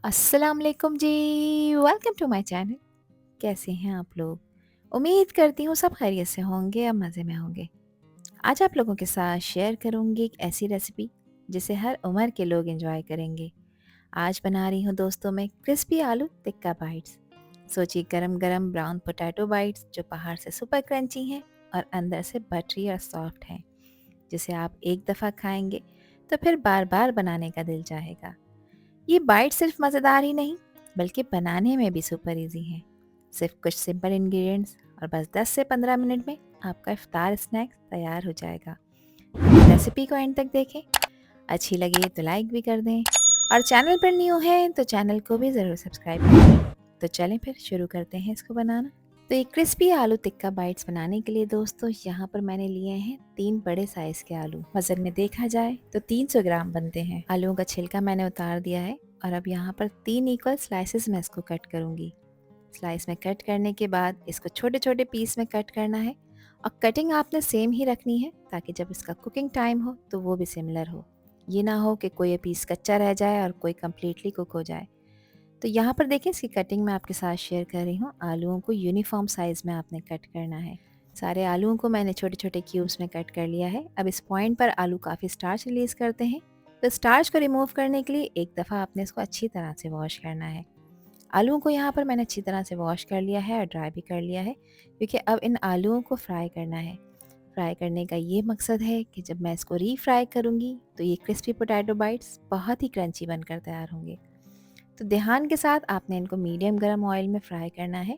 अस्सलाम वालेकुम जी। Welcome to my channel. कैसे हैं आप लोग? उम्मीद करती हूँ सब खैरियत से होंगे और मज़े में होंगे। आज आप लोगों के साथ शेयर करूँगी एक ऐसी रेसिपी जिसे हर उम्र के लोग एंजॉय करेंगे। आज बना रही हूँ दोस्तों मैं क्रिस्पी आलू टिक्का बाइट्स। सोचिए गरम गरम ब्राउन पोटैटो बाइट्स जो बाहर से सुपर क्रंची हैं और अंदर से बटरी और सॉफ्ट हैं, जिसे आप एक दफ़ा खाएंगे तो फिर बार बार बनाने का दिल चाहेगा। ये बाइट सिर्फ मज़ेदार ही नहीं बल्कि बनाने में भी सुपर इजी है। सिर्फ कुछ सिंपल इंग्रेडिएंट्स और बस 10 से 15 मिनट में आपका इफ्तार स्नैक्स तैयार हो जाएगा। रेसिपी को एंड तक देखें, अच्छी लगे तो लाइक भी कर दें और चैनल पर न्यू है तो चैनल को भी ज़रूर सब्सक्राइब करें। तो चलें फिर शुरू करते हैं इसको बनाना। तो ये क्रिस्पी आलू टिक्का बाइट्स बनाने के लिए दोस्तों यहाँ पर मैंने लिए हैं 3 बड़े साइज के आलू। वजन में देखा जाए तो 300 ग्राम बनते हैं। आलूओं का छिलका मैंने उतार दिया है और अब यहाँ पर 3 इक्वल स्लाइसेस में इसको कट करूँगी। स्लाइस में कट करने के बाद इसको छोटे छोटे पीस में कट करना है और कटिंग आपने सेम ही रखनी है ताकि जब इसका कुकिंग टाइम हो तो वो भी सिमिलर हो। ये ना हो कि कोई पीस कच्चा रह जाए और कोई कम्प्लीटली कुक हो जाए। तो यहाँ पर देखिए इसकी कटिंग मैं आपके साथ शेयर कर रही हूँ। आलूओं को यूनिफॉर्म साइज़ में आपने कट करना है। सारे आलूओं को मैंने छोटे छोटे क्यूब्स में कट कर लिया है। अब इस पॉइंट पर आलू काफ़ी स्टार्च रिलीज़ करते हैं, तो स्टार्च को रिमूव करने के लिए एक दफ़ा आपने इसको अच्छी तरह से वॉश करना है। आलूओं को यहाँ पर मैंने अच्छी तरह से वॉश कर लिया है और ड्राई भी कर लिया है, क्योंकि अब इन आलूओं को फ्राई करना है। फ्राई करने का ये मकसद है कि जब मैं इसको री-फ्राई करूँगी तो ये क्रिस्पी पोटैटो बाइट्स बहुत ही क्रंची बनकर तैयार होंगे। तो ध्यान के साथ आपने इनको मीडियम गरम ऑयल में फ्राई करना है।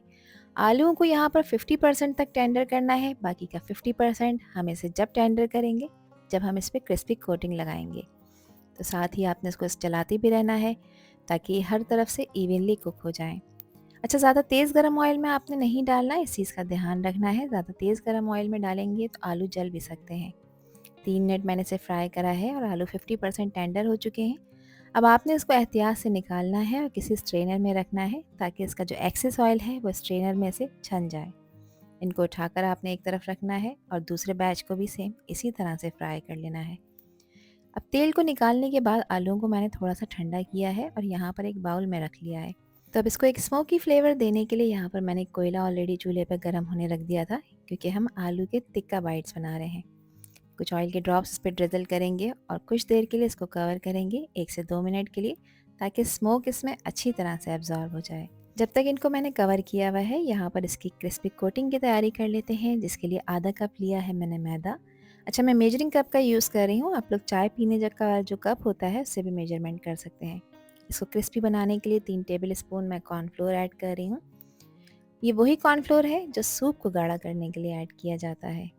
आलूओं को यहाँ पर 50% तक टेंडर करना है, बाकी का 50% हम इसे जब टेंडर करेंगे जब हम इस पर क्रिस्पी कोटिंग लगाएंगे। तो साथ ही आपने इसको चलाते भी रहना है ताकि हर तरफ से इवनली कुक हो जाए। अच्छा, ज़्यादा तेज़ गरम ऑयल में आपने नहीं डालना है, इस चीज़ का ध्यान रखना है। ज़्यादा तेज़ गरम ऑयल में डालेंगे तो आलू जल भी सकते हैं। 3 मिनट मैंने इसे फ्राई करा है और आलू 50% टेंडर हो चुके हैं। अब आपने इसको एहतियात से निकालना है और किसी स्ट्रेनर में रखना है ताकि इसका जो एक्सेस ऑयल है वो स्ट्रेनर में से छन जाए। इनको उठाकर आपने एक तरफ रखना है और दूसरे बैच को भी सेम इसी तरह से फ्राई कर लेना है। अब तेल को निकालने के बाद आलूओं को मैंने थोड़ा सा ठंडा किया है और यहाँ पर एक बाउल में रख लिया है। तो अब इसको एक स्मोकी फ्लेवर देने के लिए यहाँ पर मैंने कोयला ऑलरेडी चूल्हे पर गर्म होने रख दिया था, क्योंकि हम आलू के टिक्का बाइट्स बना रहे हैं। कुछ ऑयल के ड्रॉप्स इस पर ड्रिजल करेंगे और कुछ देर के लिए इसको कवर करेंगे 1 से 2 मिनट के लिए, ताकि स्मोक इसमें अच्छी तरह से एब्जॉर्ब हो जाए। जब तक इनको मैंने कवर किया हुआ है यहाँ पर इसकी क्रिस्पी कोटिंग की तैयारी कर लेते हैं, जिसके लिए आधा कप लिया है मैंने मैदा। अच्छा, मैं मेजरिंग कप का यूज़ कर रही हूँ, आप लोग चाय पीने जग का जो कप होता है उससे भी मेजरमेंट कर सकते हैं। इसको क्रिस्पी बनाने के लिए 3 टेबल स्पून मैं कॉर्नफ्लोर ऐड कर रही हूँ। ये वही कॉर्नफ्लोर है जो सूप को गाढ़ा करने के लिए ऐड किया जाता है।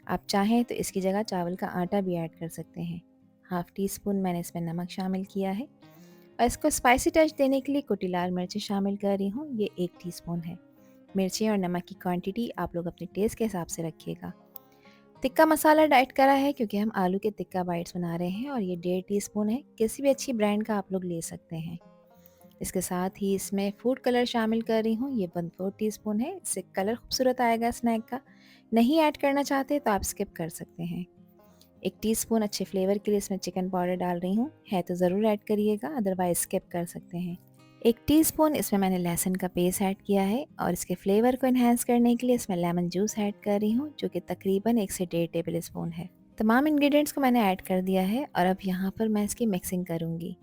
आप चाहें तो इसकी जगह चावल का आटा भी ऐड कर सकते हैं। हाफ़ टी स्पून मैंने इसमें नमक शामिल किया है और इसको स्पाइसी टच देने के लिए कुटी लाल मिर्ची शामिल कर रही हूँ, ये 1 टीस्पून है। मिर्ची और नमक की क्वांटिटी आप लोग अपने टेस्ट के हिसाब से रखिएगा। टिक्का मसाला ऐड करा है क्योंकि हम आलू के टिक्का बाइट्स बना रहे हैं और ये 1.5 टीस्पून है। किसी भी अच्छी ब्रांड का आप लोग ले सकते हैं। इसके साथ ही इसमें फूड कलर शामिल कर रही हूँ, ये 1/4 टीस्पून है। इससे कलर खूबसूरत आएगा स्नैक का। नहीं ऐड करना चाहते तो आप स्किप कर सकते हैं। 1 टीस्पून अच्छे फ्लेवर के लिए इसमें चिकन पाउडर डाल रही हूँ, है तो ज़रूर ऐड करिएगा, अदरवाइज स्किप कर सकते हैं। 1 टीस्पून इसमें मैंने लहसुन का पेस्ट ऐड किया है और इसके फ्लेवर को इन्हेंस करने के लिए इसमें लेमन जूस ऐड कर रही हूँ, जो कि तकरीबन 1 से 1.5 टेबल स्पून है। तमाम इंग्रेडिएंट्स को मैंने ऐड कर दिया है और अब यहाँ पर मैं इसकी मिक्सिंग करूँगी।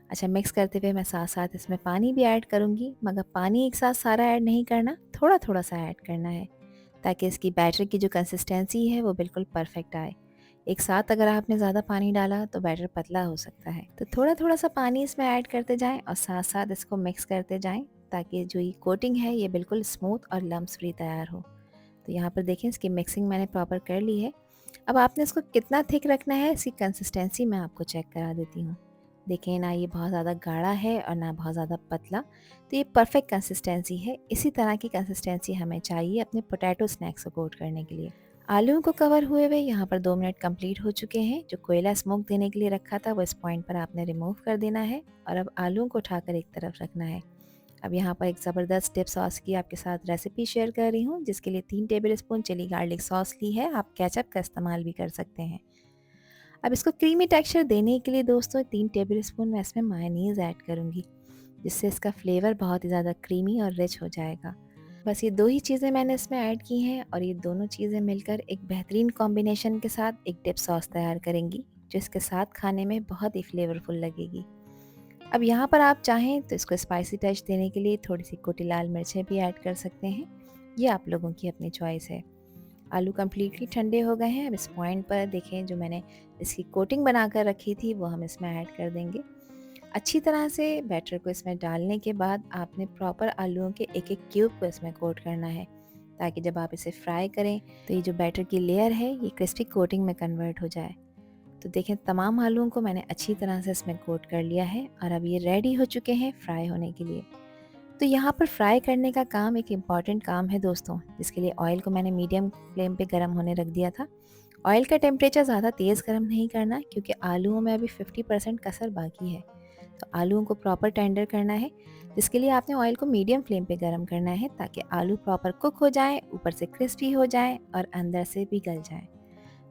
अच्छा, मिक्स करते हुए मैं साथ साथ इसमें पानी भी ऐड करूँगी, मगर पानी एक साथ सारा ऐड नहीं करना, थोड़ा थोड़ा सा ऐड करना है ताकि इसकी बैटर की जो कंसिस्टेंसी है वो बिल्कुल परफेक्ट आए। एक साथ अगर आपने ज़्यादा पानी डाला तो बैटर पतला हो सकता है, तो थोड़ा थोड़ा सा पानी इसमें ऐड करते जाएं और साथ साथ इसको मिक्स करते जाएं ताकि जो ये कोटिंग है ये बिल्कुल स्मूथ और लम्स फ्री तैयार हो। तो यहाँ पर देखें इसकी मिक्सिंग मैंने प्रॉपर कर ली है। अब आपने इसको कितना थिक रखना है, इसकी कंसिस्टेंसी मैं आपको चेक करा देती हूँ। देखें ना, ये बहुत ज़्यादा गाढ़ा है और ना बहुत ज़्यादा पतला, तो ये परफेक्ट कंसिस्टेंसी है। इसी तरह की कंसिस्टेंसी हमें चाहिए अपने पोटैटो स्नैक्स को कोट करने के लिए। आलूओं को कवर हुए हुए यहाँ पर 2 मिनट कंप्लीट हो चुके हैं। जो कोयला स्मोक देने के लिए रखा था वो इस पॉइंट पर आपने रिमूव कर देना है और अब आलूओं को उठाकर एक तरफ रखना है। अब यहाँ पर एक ज़बरदस्त डिप सॉस की आपके साथ रेसिपी शेयर कर रही हूँ, जिसके लिए 3 tablespoon chilli garlic sauce ली है। आप केचप का इस्तेमाल भी कर सकते हैं। अब इसको क्रीमी टेक्सचर देने के लिए दोस्तों 3 टेबल स्पून मैं इसमें मायोनीज़ ऐड करूँगी। जिससे इसका फ्लेवर बहुत ही ज़्यादा क्रीमी और रिच हो जाएगा। बस ये 2 ही चीज़ें मैंने इसमें ऐड की हैं और ये दोनों चीज़ें मिलकर एक बेहतरीन कॉम्बिनेशन के साथ एक डिप सॉस तैयार करेंगी, जो इसके साथ खाने में बहुत ही फ्लेवरफुल लगेगी। अब यहाँ पर आप चाहें तो इसको स्पाइसी टच देने के लिए थोड़ी-सी कुटी लाल मिर्चें भी ऐड कर सकते हैं। ये आप लोगों की अपनी चॉइस है। आलू कम्प्लीटली ठंडे हो गए हैं। अब इस पॉइंट पर देखें, जो मैंने इसकी कोटिंग बनाकर रखी थी वो हम इसमें ऐड कर देंगे। अच्छी तरह से बैटर को इसमें डालने के बाद आपने प्रॉपर आलूओं के एक-एक क्यूब को इसमें कोट करना है, ताकि जब आप इसे फ्राई करें तो ये जो बैटर की लेयर है ये क्रिस्पी कोटिंग में कन्वर्ट हो जाए। तो देखें, तमाम आलूओं को मैंने अच्छी तरह से इसमें कोट कर लिया है और अब ये रेडी हो चुके हैं फ्राई होने के लिए। तो यहाँ पर फ्राई करने का काम एक इम्पॉर्टेंट काम है दोस्तों, जिसके लिए ऑयल को मैंने मीडियम फ्लेम पे गर्म होने रख दिया था। ऑयल का टेम्परेचर ज़्यादा तेज़ गर्म नहीं करना, क्योंकि आलूओं में अभी 50% कसर बाकी है। तो आलूओं को प्रॉपर टेंडर करना है, जिसके लिए आपने ऑयल को मीडियम फ्लेम पे गर्म करना है, ताकि आलू प्रॉपर कुक हो जाएँ, ऊपर से क्रिस्पी हो जाएँ और अंदर से भी गल जाएँ।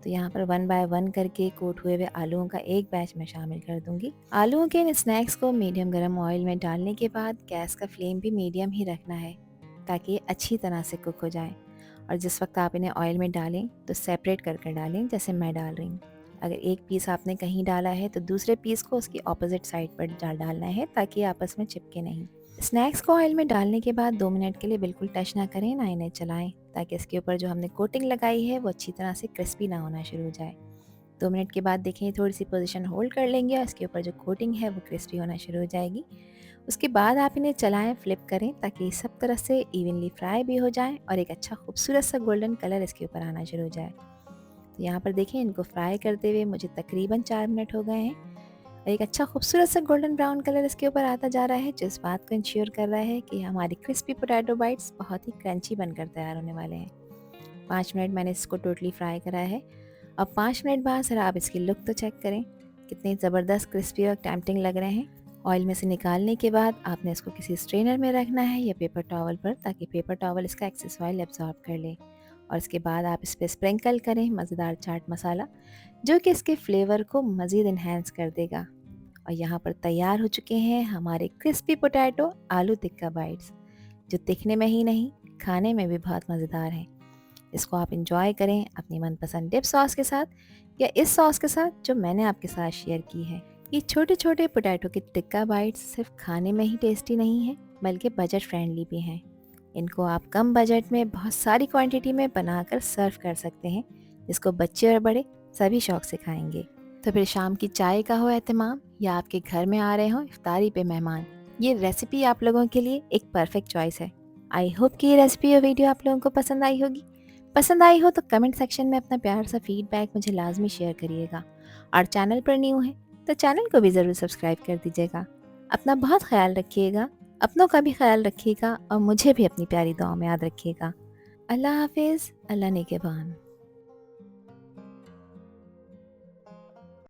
तो यहाँ पर 1 बाय 1 करके कोट हुए हुए आलूओं का एक बैच मैं शामिल कर दूंगी। आलूओं के इन स्नैक्स को मीडियम गरम ऑयल में डालने के बाद गैस का फ्लेम भी मीडियम ही रखना है, ताकि ये अच्छी तरह से कुक हो जाए। और जिस वक्त आप इन्हें ऑयल में डालें तो सेपरेट कर कर डालें, जैसे मैं डाल रही हूँ। अगर एक पीस आपने कहीं डाला है तो दूसरे पीस को उसकी ऑपोजिट साइड पर डालना है, ताकि आपस में चिपके नहीं। स्नैक्स को ऑयल में डालने के बाद 2 मिनट के लिए बिल्कुल टच ना करें, ना इन्हें चलाएं, ताकि इसके ऊपर जो हमने कोटिंग लगाई है वो अच्छी तरह से क्रिस्पी ना होना शुरू हो जाए। 2 मिनट के बाद देखें, थोड़ी सी पोजीशन होल्ड कर लेंगे और इसके ऊपर जो कोटिंग है वो क्रिस्पी होना शुरू हो जाएगी। उसके बाद आप इन्हें चलाएं, फ्लिप करें, ताकि सब तरह से इवनली फ्राई भी हो जाए और एक अच्छा खूबसूरत सा गोल्डन कलर इसके ऊपर आना शुरू हो जाए। तो यहाँ पर देखें, इनको फ्राई करते हुए मुझे तकरीबन 4 मिनट हो गए हैं और एक अच्छा खूबसूरत सा गोल्डन ब्राउन कलर इसके ऊपर आता जा रहा है, जो इस बात को इंश्योर कर रहा है कि हमारी क्रिस्पी पोटैटो बाइट्स बहुत ही क्रंची बनकर तैयार होने वाले हैं। 5 मिनट मैंने इसको टोटली फ्राई करा है। अब 5 मिनट बाद ज़रा आप इसकी लुक तो चेक करें, कितने ज़बरदस्त क्रिस्पी और टेम्पटिंग लग रहे हैं। ऑयल में से निकालने के बाद आपने इसको किसी स्ट्रेनर में रखना है या पेपर टॉवल पर, ताकि पेपर टॉवल इसका एक्सेस ऑयल एब्जॉर्ब कर ले। और इसके बाद आप इस पर स्प्रिंकल करें मज़ेदार चाट मसाला, जो कि इसके फ्लेवर को मज़ीद इन्हेंस कर देगा। और यहाँ पर तैयार हो चुके हैं हमारे क्रिस्पी पोटैटो आलू टिक्का बाइट्स, जो दिखने में ही नहीं, खाने में भी बहुत मज़ेदार हैं। इसको आप इंजॉय करें अपनी मनपसंद डिप सॉस के साथ, या इस सॉस के साथ जो मैंने आपके साथ शेयर की है। ये छोटे छोटे पोटैटो के टिक्का बाइट्स सिर्फ खाने में ही टेस्टी नहीं है, बल्कि बजट फ्रेंडली भी हैं। इनको आप कम बजट में बहुत सारी क्वांटिटी में बनाकर सर्व कर सकते हैं, जिसको बच्चे और बड़े सभी शौक से खाएंगे। तो फिर शाम की चाय का हो एहतमाम, या आपके घर में आ रहे हो इफ्तारी पे मेहमान, ये रेसिपी आप लोगों के लिए एक परफेक्ट चॉइस है। आई होप कि ये रेसिपी और वीडियो आप लोगों को पसंद आई होगी। पसंद आई हो तो कमेंट सेक्शन में अपना प्यार सा फीडबैक मुझे लाजमी शेयर करिएगा। और चैनल पर न्यू है तो चैनल को भी ज़रूर सब्सक्राइब कर दीजिएगा। अपना बहुत ख्याल रखिएगा, अपनों का भी ख्याल रखिएगा और मुझे भी अपनी प्यारी दुआओं में याद रखिएगा। अल्लाह हाफिज़, अल्लाह निगहबान।